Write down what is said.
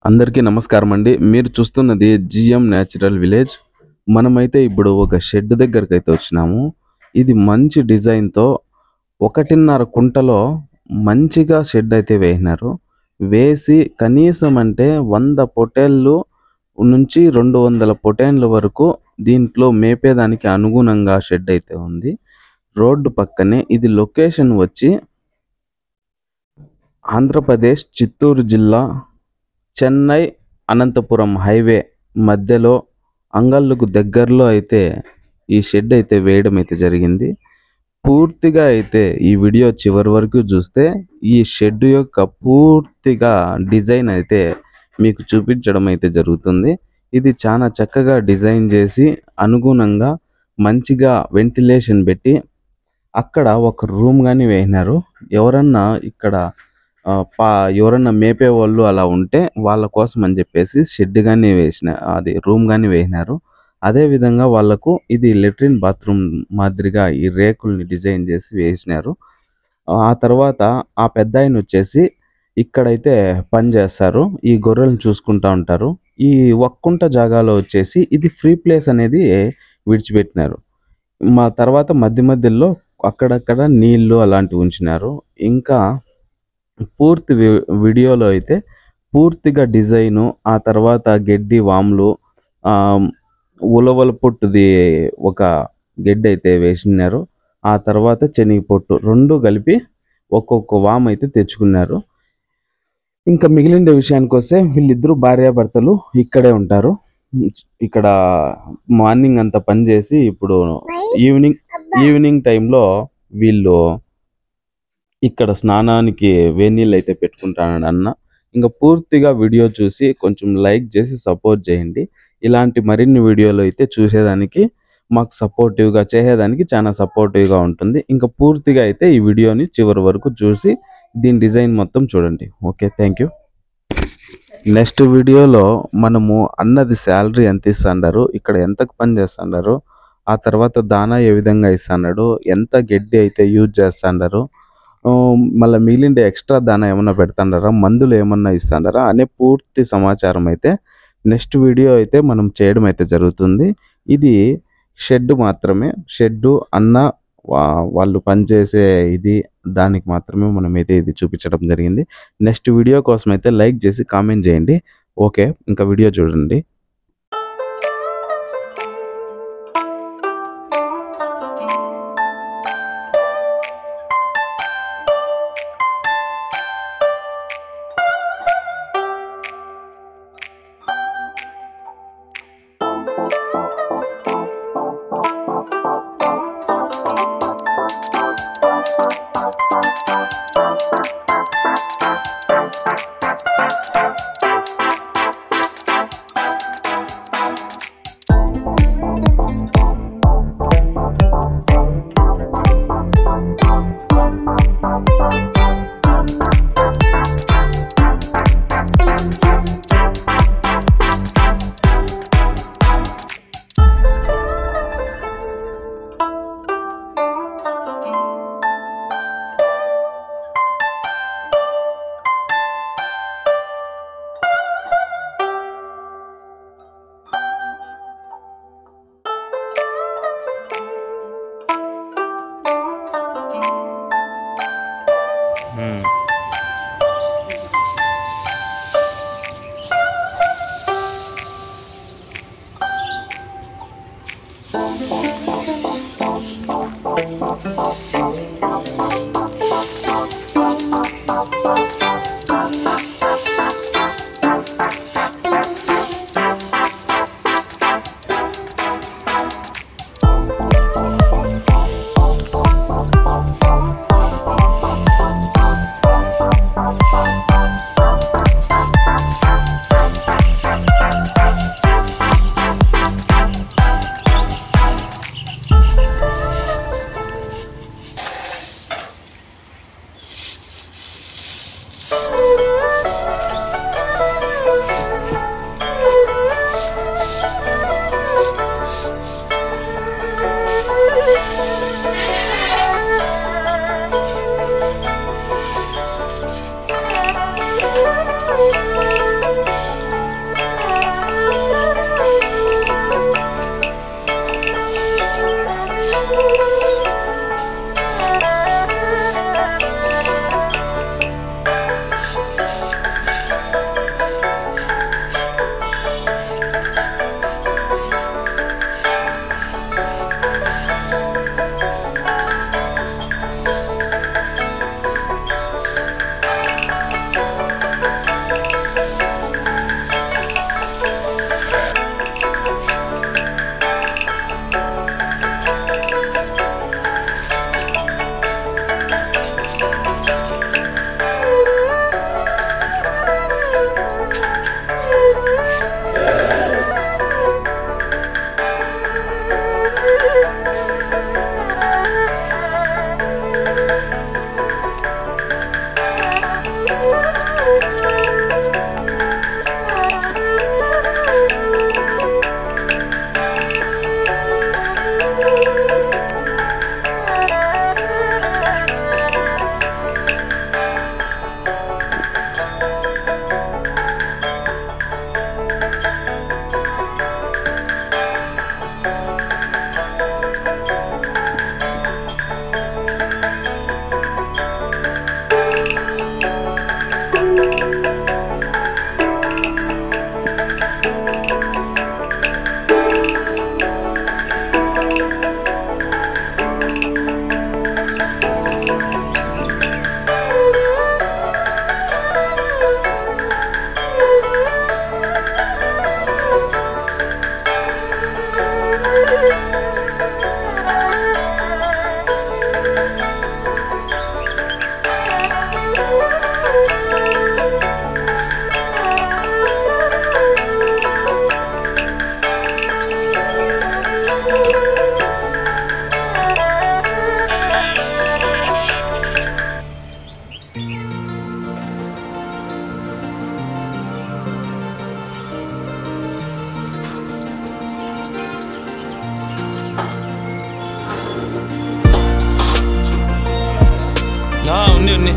అందరికీ నమస్కారం అండి. మీరు చూస్తున్నది జిఎం న్యాచురల్ విలేజ్. మనమైతే ఇప్పుడు ఒక షెడ్ దగ్గరకైతే వచ్చినాము. ఇది మంచి డిజైన్‌తో 1.5 కుంటలో మంచిగా షెడ్ అయితే వేసినారు. వేసి కనీసం అంటే 100 పొట్టేళ్ళు నుంచి 200 పొట్టేన్ల వరకు దీంట్లో మేపేదానికి అనుగుణంగా షెడ్ అయితే ఉంది. రోడ్డు పక్కనే ఇది లొకేషన్ వచ్చి ఆంధ్రప్రదేశ్ చిత్తూరు జిల్లా చెన్నై అనంతపురం హైవే మధ్యలో అంగళ్ళకు దగ్గరలో అయితే ఈ షెడ్ అయితే వేయడం అయితే జరిగింది. పూర్తిగా అయితే ఈ వీడియో చివరి వరకు చూస్తే ఈ షెడ్ యొక్క పూర్తిగా డిజైన్ అయితే మీకు చూపించడం అయితే జరుగుతుంది. ఇది చాలా చక్కగా డిజైన్ చేసి అనుగుణంగా మంచిగా వెంటిలేషన్ పెట్టి అక్కడ ఒక రూమ్ గాని వేసినారు. ఎవరన్నా ఇక్కడ ఎవరన్నా మేపేవాళ్ళు అలా ఉంటే వాళ్ళ కోసం అని చెప్పేసి షెడ్ గాని అది రూమ్ గాని వేసినారు. అదే విధంగా వాళ్ళకు ఇది లెట్రిన్ బాత్రూమ్ మాదిరిగా ఈ రేకుల్ని డిజైన్ చేసి వేసినారు. ఆ తర్వాత ఆ పెద్దాయన వచ్చేసి ఇక్కడైతే పని చేస్తారు. ఈ గొర్రెలను చూసుకుంటా ఉంటారు. ఈ ఒక్కుంట జాగాలో వచ్చేసి ఇది ఫ్రీ ప్లేస్ అనేది విడిచిపెట్టినారు. తర్వాత మధ్య మధ్యలో అక్కడక్కడ నీళ్లు అలాంటివి ఉంచినారు. ఇంకా పూర్తి వీడియోలో అయితే పూర్తిగా డిజైను, ఆ తర్వాత గడ్డి వాములు, ఉలవల పొట్టుది ఒక గడ్డి అయితే వేసినారు. ఆ తర్వాత శనగ పొట్టు 2 కలిపి ఒక్కొక్క వామ్ అయితే తెచ్చుకున్నారు. ఇంకా మిగిలిన విషయానికొస్తే వీళ్ళిద్దరూ భార్యాభర్తలు ఇక్కడే ఉంటారు. ఇక్కడ మార్నింగ్ అంతా పని చేసి ఇప్పుడు ఈవినింగ్ టైంలో వీళ్ళు ఇక్కడ స్నానానికి వేడినీళ్ళు అయితే పెట్టుకుంటానని అన్న. ఇంకా పూర్తిగా వీడియో చూసి కొంచెం లైక్ చేసి సపోర్ట్ చేయండి. ఇలాంటి మరిన్ని వీడియోలు అయితే చూసేదానికి మాకు సపోర్టివ్గా చేసేదానికి చాలా సపోర్టివ్గా ఉంటుంది. ఇంకా పూర్తిగా అయితే ఈ వీడియోని చివరి వరకు చూసి దీని డిజైన్ మొత్తం చూడండి. Okay, thank you. నెక్స్ట్ వీడియోలో మనము అన్నది శాలరీ ఎంత ఇస్తాండారు, ఇక్కడ ఎంతకు పని చేస్తాండారు, ఆ తర్వాత దానా ఏ విధంగా ఇస్తాడు, ఎంత గడ్డి అయితే యూజ్ చేస్తాండారు, మళ్ళీ మిగిలిన ఎక్స్ట్రా దానా ఏమన్నా పెడతాండారా, మందులు ఏమన్నా ఇస్తాండారా అనే పూర్తి సమాచారం అయితే నెక్స్ట్ వీడియో అయితే మనం చేయడం అయితే జరుగుతుంది. ఇది షెడ్ మాత్రమే. షెడ్డు అన్న వాళ్ళు పనిచేసే ఇది దానికి మాత్రమే మనమైతే ఇది చూపించడం జరిగింది. నెక్స్ట్ వీడియో కోసం అయితే లైక్ చేసి కామెంట్ చేయండి. ఓకే, ఇంకా వీడియో చూడండి. ఉంది ఉంది